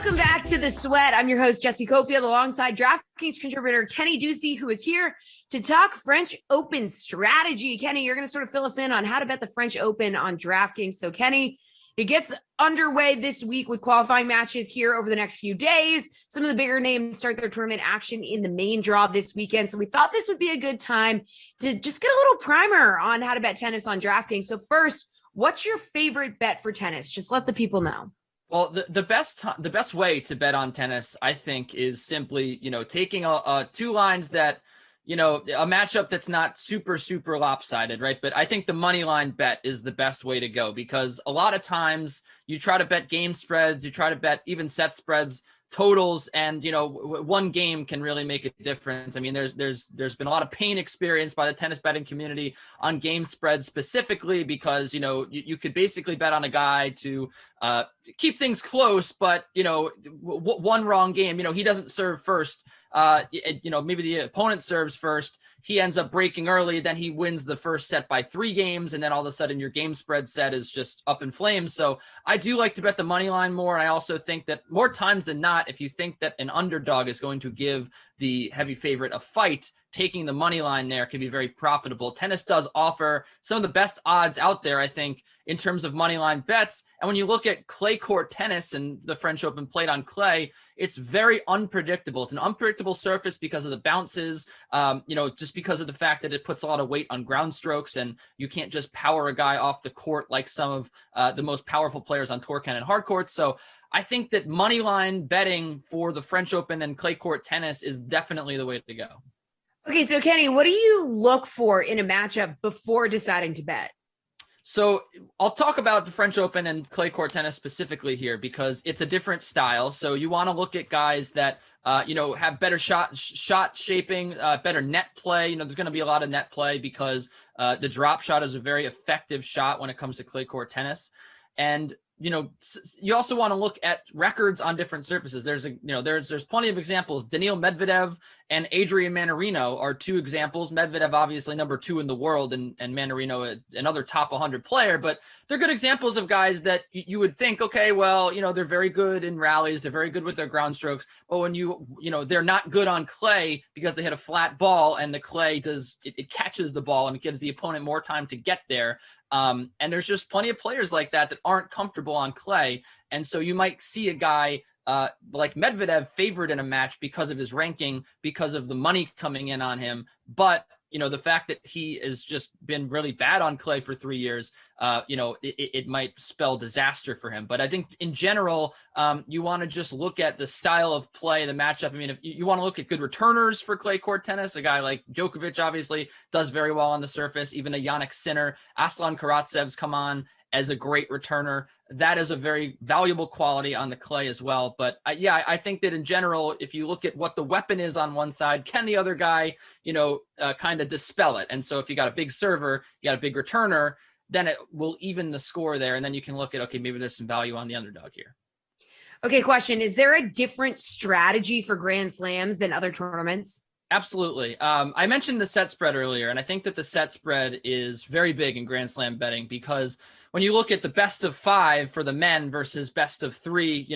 Welcome back to The Sweat. I'm your host, Jesse Cofield, alongside DraftKings contributor Kenny Ducey, who is here to talk French Open strategy. Kenny, you're going to sort of fill us in on how to bet the French Open on DraftKings. So, Kenny, it gets underway this week with qualifying matches here over the next few days. Some of the bigger names start their tournament action in the main draw this weekend. So we thought this would be a good time to just get a little primer on how to bet tennis on DraftKings. So first, what's your favorite bet for tennis? Just let the people know. Well, the best way to bet on tennis, I think, is simply, taking two lines that, a matchup that's not super lopsided, right? But I think the money line bet is the best way to go, because a lot of times you try to bet game spreads, you try to bet even set spreads, totals, and one game can really make a difference. I mean, there's been a lot of pain experienced by the tennis betting community on game spreads specifically, because you could basically bet on a guy to keep things close, but one wrong game, he doesn't serve first, maybe the opponent serves first, he ends up breaking early, then he wins the first set by 3 games, and then all of a sudden your game spread set is just up in flames. So I do like to bet the money line more, and I also think that more times than not, if you think that an underdog is going to give the heavy favorite a fight, taking the money line there can be very profitable. Tennis does offer some of the best odds out there, I think, in terms of money line bets. And when you look at clay court tennis and the French Open played on clay, it's very unpredictable. It's an unpredictable surface because of the bounces, just because of the fact that it puts a lot of weight on ground strokes, and you can't just power a guy off the court like some of the most powerful players on tour can in hard courts. So I think that money line betting for the French Open and clay court tennis is definitely the way to go. Okay, so Kenny, what do you look for in a matchup before deciding to bet? So I'll talk about the French Open and clay court tennis specifically here, because it's a different style. So you want to look at guys that, have better shot shaping, better net play. There's going to be a lot of net play because the drop shot is a very effective shot when it comes to clay court tennis. And you also want to look at records on different surfaces. There's plenty of examples. Daniil Medvedev and Adrian Mannarino are 2 examples. Medvedev, obviously number 2 in the world, and Mannarino, another top 100 player. But they're good examples of guys that you would think, okay, well, they're very good in rallies. They're very good with their ground strokes. But when they're not good on clay because they hit a flat ball, and the clay it catches the ball and it gives the opponent more time to get there. And there's just plenty of players like that aren't comfortable on clay. And so you might see a guy like Medvedev favored in a match because of his ranking, because of the money coming in on him. But, the fact that he has just been really bad on clay for 3 years, it might spell disaster for him. But I think in general, you want to just look at the style of play, the matchup. I mean, if you want to look at good returners for clay court tennis, a guy like Djokovic obviously does very well on the surface. Even a Yannick Sinner, Aslan Karatsev's come on as a great returner. That is a very valuable quality on the clay as well. But I think that in general, if you look at what the weapon is on one side, can the other guy, kind of dispel it? And so if you got a big server, you got a big returner, then it will even the score there. And then you can look at, okay, maybe there's some value on the underdog here. Okay, question. Is there a different strategy for Grand Slams than other tournaments? Absolutely. I mentioned the set spread earlier, and I think that the set spread is very big in Grand Slam betting, because when you look at the best of 5 for the men versus best of 3,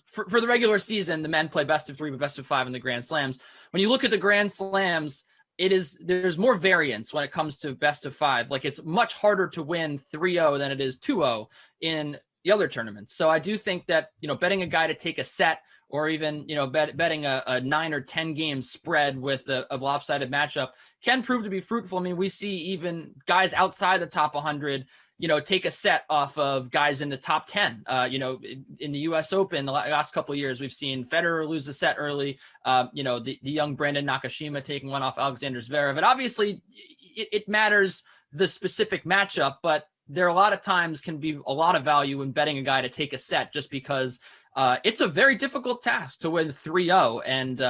for the regular season, the men play best of 3, but best of 5 in the Grand Slams. When you look at the Grand Slams, there's more variance when it comes to best of 5. Like, it's much harder to win 3-0 than it is 2-0 in the other tournaments. So I do think that, betting a guy to take a set, or even, betting a 9 or 10 game spread with a lopsided matchup can prove to be fruitful. I mean, we see even guys outside the top 100, take a set off of guys in the top 10. In the U.S. Open, the last couple of years, we've seen Federer lose a set early. The young Brandon Nakashima taking one off Alexander Zverev. And obviously, it matters the specific matchup, but there are a lot of times can be a lot of value in betting a guy to take a set, just because it's a very difficult task to win 3-0. And,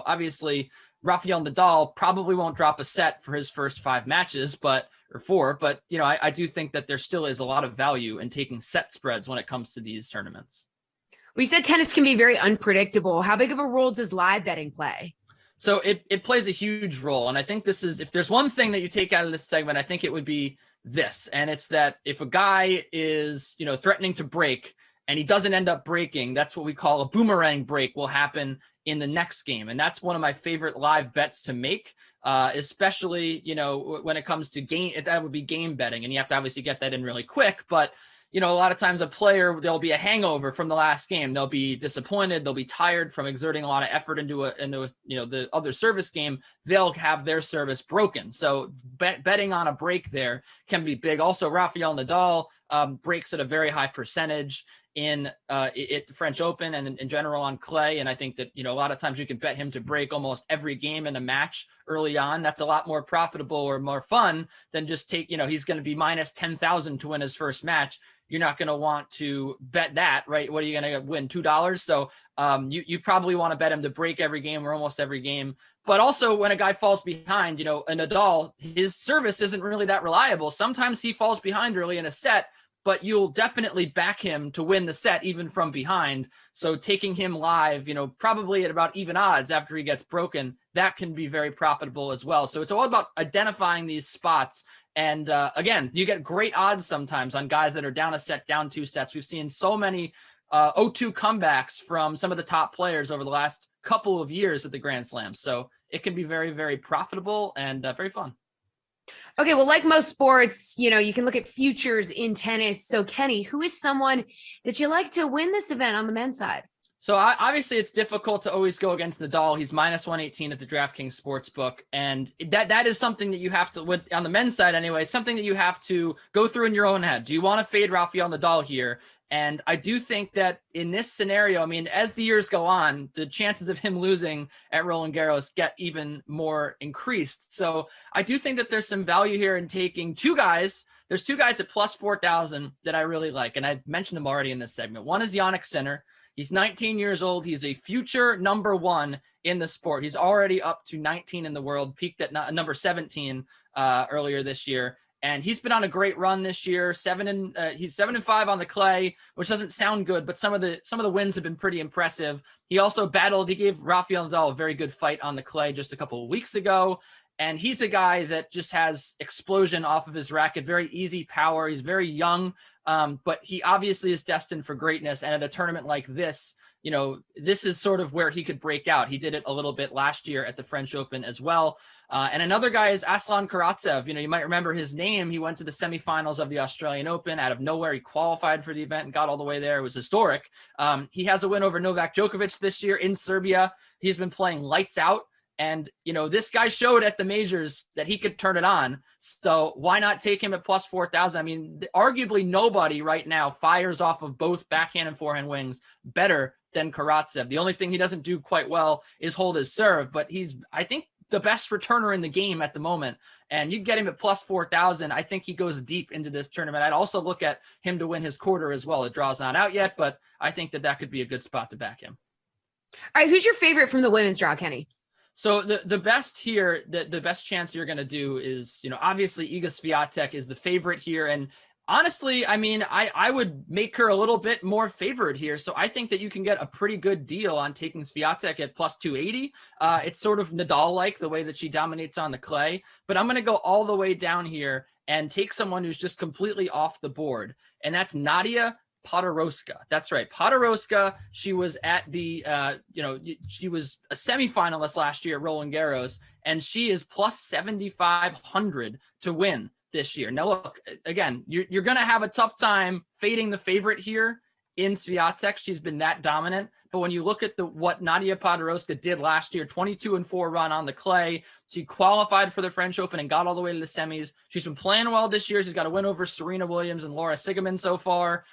obviously Rafael Nadal probably won't drop a set for his first 5 matches, or 4. But, I do think that there still is a lot of value in taking set spreads when it comes to these tournaments. We said tennis can be very unpredictable. How big of a role does live betting play? So it plays a huge role. And I think if there's one thing that you take out of this segment, I think it would be this. And it's that if a guy is, threatening to break, and he doesn't end up breaking, that's what we call a boomerang break will happen in the next game. And that's one of my favorite live bets to make, especially, when it comes to game, that would be game betting. And you have to obviously get that in really quick. But, a lot of times a player, there'll be a hangover from the last game. They'll be disappointed. They'll be tired from exerting a lot of effort into the other service game. They'll have their service broken. So betting on a break there can be big. Also, Rafael Nadal breaks at a very high percentage in the French Open and in general on clay. And I think that, a lot of times you can bet him to break almost every game in a match early on. That's a lot more profitable or more fun than just he's going to be minus 10,000 to win his first match. You're not going to want to bet that, right? What are you going to win? $2? So you probably want to bet him to break every game or almost every game. But also when a guy falls behind, a Nadal, his service isn't really that reliable. Sometimes he falls behind early in a set, but you'll definitely back him to win the set even from behind. So taking him live, probably at about even odds after he gets broken, that can be very profitable as well. So it's all about identifying these spots. And again, you get great odds sometimes on guys that are down a set, down 2 sets. We've seen so many 0-2 comebacks from some of the top players over the last couple of years at the Grand Slams. So it can be very, very profitable and very fun. Okay, well, like most sports, you can look at futures in tennis. So, Kenny, who is someone that you like to win this event on the men's side? So obviously it's difficult to always go against Nadal. He's minus 118 at the DraftKings Sportsbook. And that is something that you have to, on the men's side anyway, something that you have to go through in your own head. Do you want to fade Rafael Nadal here? And I do think that in this scenario, as the years go on, the chances of him losing at Roland Garros get even more increased. So I do think that there's some value here in taking 2 guys. There's 2 guys at plus 4,000 that I really like. And I mentioned them already in this segment. One is Jannik Sinner. He's 19 years old. He's a future number 1 in the sport. He's already up to 19 in the world, peaked at number 17 earlier this year. And he's been on a great run this year. He's 7-5 on the clay, which doesn't sound good, but some of the wins have been pretty impressive. He gave Rafael Nadal a very good fight on the clay just a couple of weeks ago. And he's a guy that just has explosion off of his racket, very easy power. He's very young, but he obviously is destined for greatness. And at a tournament like this, this is sort of where he could break out. He did it a little bit last year at the French Open as well. And another guy is Aslan Karatsev. You might remember his name. He went to the semifinals of the Australian Open. Out of nowhere, he qualified for the event and got all the way there. It was historic. He has a win over Novak Djokovic this year in Serbia. He's been playing lights out. And, this guy showed at the majors that he could turn it on. So why not take him at plus 4,000? Arguably nobody right now fires off of both backhand and forehand wings better than Karatsev. The only thing he doesn't do quite well is hold his serve, but he's, I think, the best returner in the game at the moment. And you get him at plus 4,000. I think he goes deep into this tournament. I'd also look at him to win his quarter as well. The draw's not out yet, but I think that could be a good spot to back him. All right, who's your favorite from the women's draw, Kenny? So the best here, the best chance you're going to do is, obviously Iga Swiatek is the favorite here. And honestly, I would make her a little bit more favored here. So I think that you can get a pretty good deal on taking Swiatek at plus 280. It's sort of Nadal-like the way that she dominates on the clay, but I'm going to go all the way down here and take someone who's just completely off the board. And that's Nadia Podoroska. That's right. Podoroska, she was at the, she was a semifinalist last year at Roland Garros, and she is plus 7,500 to win this year. Now, look, again, you're going to have a tough time fading the favorite here in Swiatek. She's been that dominant. But when you look at what Nadia Podoroska did last year, 22-4 run on the clay, she qualified for the French Open and got all the way to the semis. She's been playing well this year. She's got a win over Serena Williams and Laura Siegemund so far.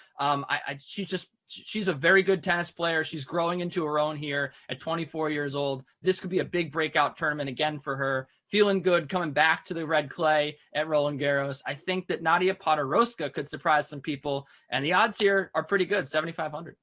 She's a very good tennis player. She's growing into her own here at 24 years old. This could be a big breakout tournament again for her. Feeling good, coming back to the red clay at Roland Garros. I think that Nadia Podoroska could surprise some people, and the odds here are pretty good, 7,500.